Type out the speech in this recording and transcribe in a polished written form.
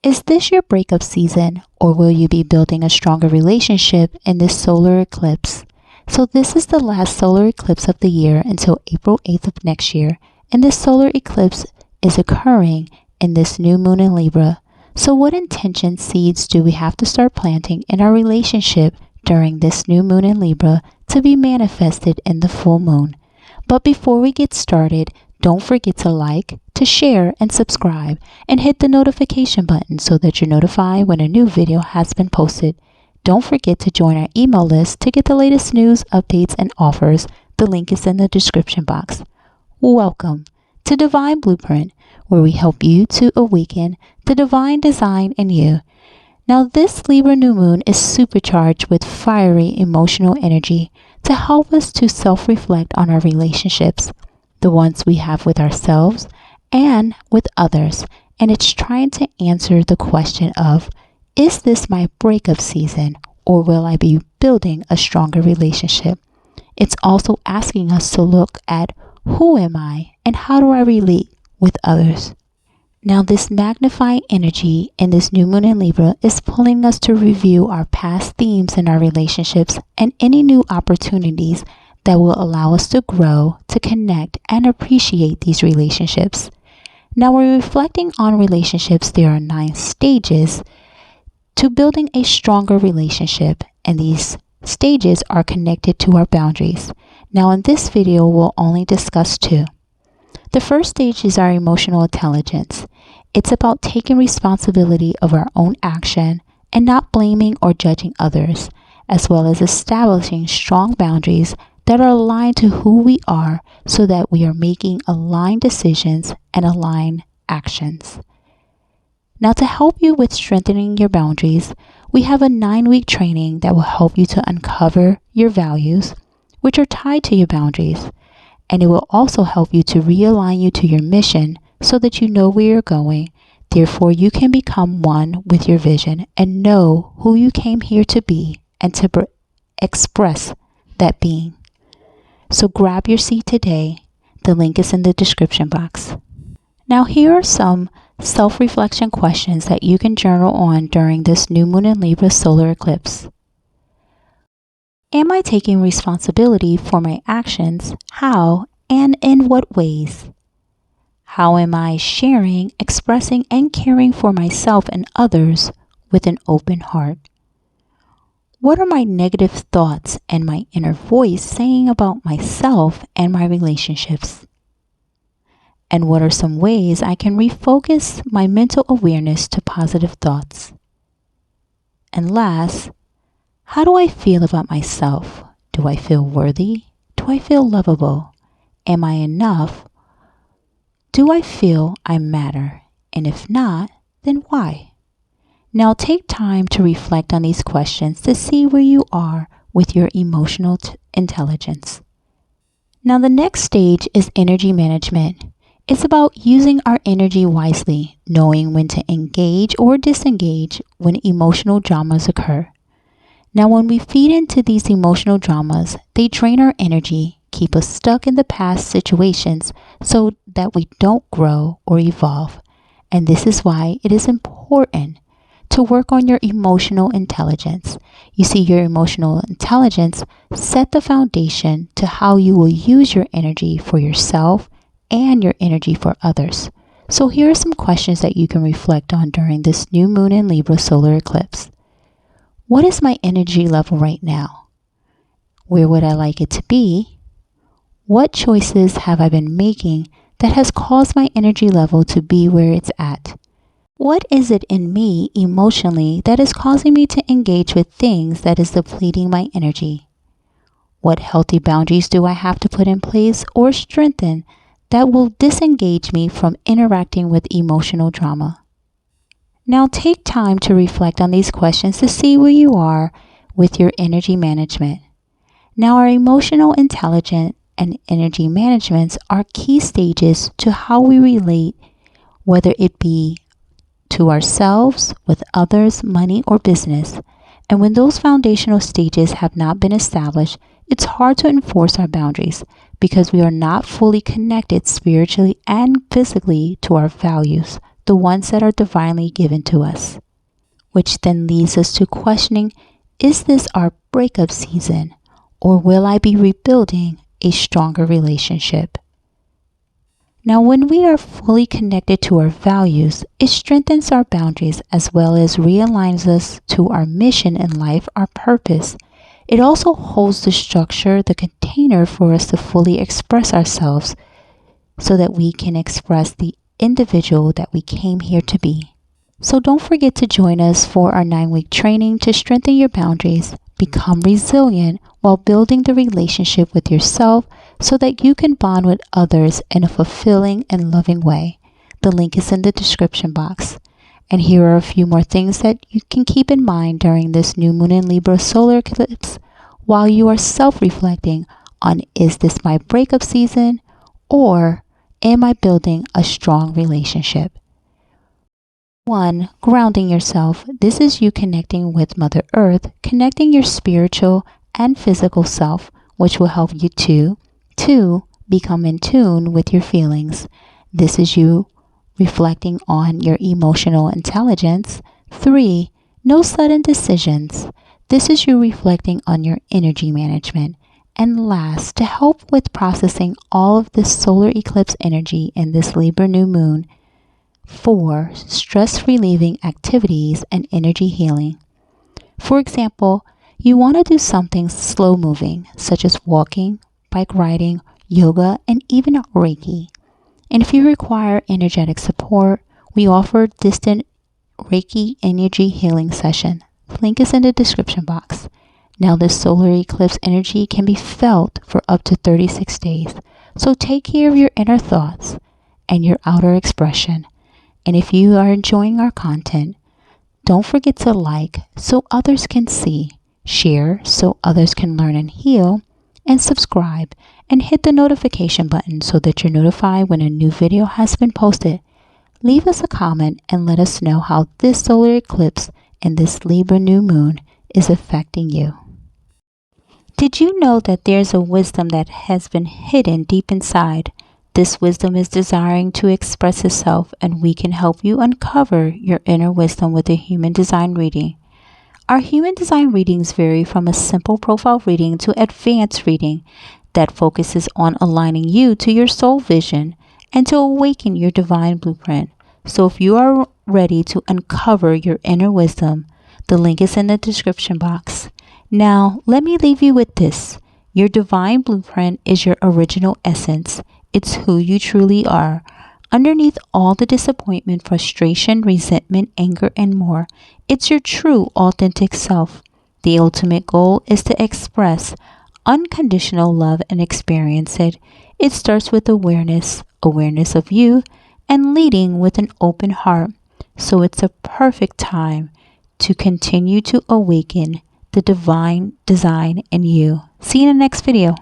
Is this your breakup season, or will you be building a stronger relationship in this solar eclipse? So this is the last solar eclipse of the year until April 8th of next year, and this solar eclipse is occurring in this new moon in Libra. So what intention seeds do we have to start planting in our relationship during this new moon in Libra to be manifested in the full moon? But before we get started, don't forget to like, to share, and subscribe, and hit the notification button so that you're notified when a new video has been posted. Don't forget to join our email list to get the latest news, updates, and offers. The link is in the description box. Welcome to Dvn Bluprnt, where we help you to awaken the divine design in you. Now, this Libra new moon is supercharged with fiery emotional energy to help us to self-reflect on our relationships, the ones we have with ourselves and with others. And it's trying to answer the question of, is this my breakup season, or will I be building a stronger relationship? It's also asking us to look at who am I and how do I relate with others. Now, this magnifying energy in this new moon in Libra is pulling us to review our past themes in our relationships and any new opportunities that will allow us to grow, to connect, and appreciate these relationships. Now, we're reflecting on relationships. There are 9 stages to building a stronger relationship, and these stages are connected to our boundaries. Now, in this video, we'll only discuss 2. The first stage is our emotional intelligence. It's about taking responsibility of our own action and not blaming or judging others, as well as establishing strong boundaries that are aligned to who we are so that we are making aligned decisions and aligned actions. Now, to help you with strengthening your boundaries, we have a 9-week training that will help you to uncover your values, which are tied to your boundaries. And it will also help you to realign you to your mission so that you know where you're going. Therefore, you can become one with your vision and know who you came here to be and to express that being. So grab your seat today. The link is in the description box. Now, here are some self-reflection questions that you can journal on during this new moon in Libra solar eclipse. Am I taking responsibility for my actions? How and in what ways? How am I sharing, expressing, and caring for myself and others with an open heart? What are my negative thoughts and my inner voice saying about myself and my relationships? And what are some ways I can refocus my mental awareness to positive thoughts? And last, how do I feel about myself? Do I feel worthy? Do I feel lovable? Am I enough? Do I feel I matter? And if not, then why? Now take time to reflect on these questions to see where you are with your emotional intelligence. Now, the next stage is energy management. It's about using our energy wisely, knowing when to engage or disengage when emotional dramas occur. Now, when we feed into these emotional dramas, they drain our energy, keep us stuck in the past situations so that we don't grow or evolve. And this is why it is important to work on your emotional intelligence. You see, your emotional intelligence set the foundation to how you will use your energy for yourself and your energy for others. So here are some questions that you can reflect on during this new moon in Libra solar eclipse. What is my energy level right now? Where would I like it to be? What choices have I been making that has caused my energy level to be where it's at? What is it in me emotionally that is causing me to engage with things that is depleting my energy? What healthy boundaries do I have to put in place or strengthen that will disengage me from interacting with emotional drama? Now take time to reflect on these questions to see where you are with your energy management. Now, our emotional intelligence and energy management are key stages to how we relate, whether it be to ourselves, with others, money, or business. And when those foundational stages have not been established, it's hard to enforce our boundaries because we are not fully connected spiritually and physically to our values, the ones that are divinely given to us. Which then leads us to questioning, is this our breakup season, or will I be rebuilding a stronger relationship? Now, when we are fully connected to our values, it strengthens our boundaries as well as realigns us to our mission in life, our purpose. It also holds the structure, the container for us to fully express ourselves so that we can express the individual that we came here to be. So don't forget to join us for our 9-week training to strengthen your boundaries, become resilient while building the relationship with yourself so that you can bond with others in a fulfilling and loving way. The link is in the description box. And here are a few more things that you can keep in mind during this new moon in Libra solar eclipse while you are self-reflecting on, is this my breakup season, or am I building a strong relationship? 1. Grounding yourself. This is you connecting with Mother Earth, connecting your spiritual and physical self, which will help you to 2. Become in tune with your feelings. This is you reflecting on your emotional intelligence. 3. No sudden decisions. This is you reflecting on your energy management. And last, to help with processing all of this solar eclipse energy in this Libra new moon, 4. Stress relieving activities and energy healing. For example, you want to do something slow moving, such as walking, bike riding, yoga, and even Reiki. And if you require energetic support, we offer distant Reiki energy healing session. The link is in the description box. Now, this solar eclipse energy can be felt for up to 36 days. So take care of your inner thoughts and your outer expression. And if you are enjoying our content, don't forget to like so others can see, share so others can learn and heal, and subscribe and hit the notification button so that you're notified when a new video has been posted. Leave us a comment and let us know how this solar eclipse and this Libra new moon is affecting you. Did you know that there's a wisdom that has been hidden deep inside? This wisdom is desiring to express itself, and we can help you uncover your inner wisdom with a human design reading. Our human design readings vary from a simple profile reading to advanced reading that focuses on aligning you to your soul vision and to awaken your divine blueprint. So if you are ready to uncover your inner wisdom, the link is in the description box. Now, let me leave you with this. Your divine blueprint is your original essence. It's who you truly are. Underneath all the disappointment, frustration, resentment, anger, and more, it's your true, authentic self. The ultimate goal is to express unconditional love and experience it. It starts with awareness of you, and leading with an open heart. So it's a perfect time to continue to awaken the divine design in you. See you in the next video.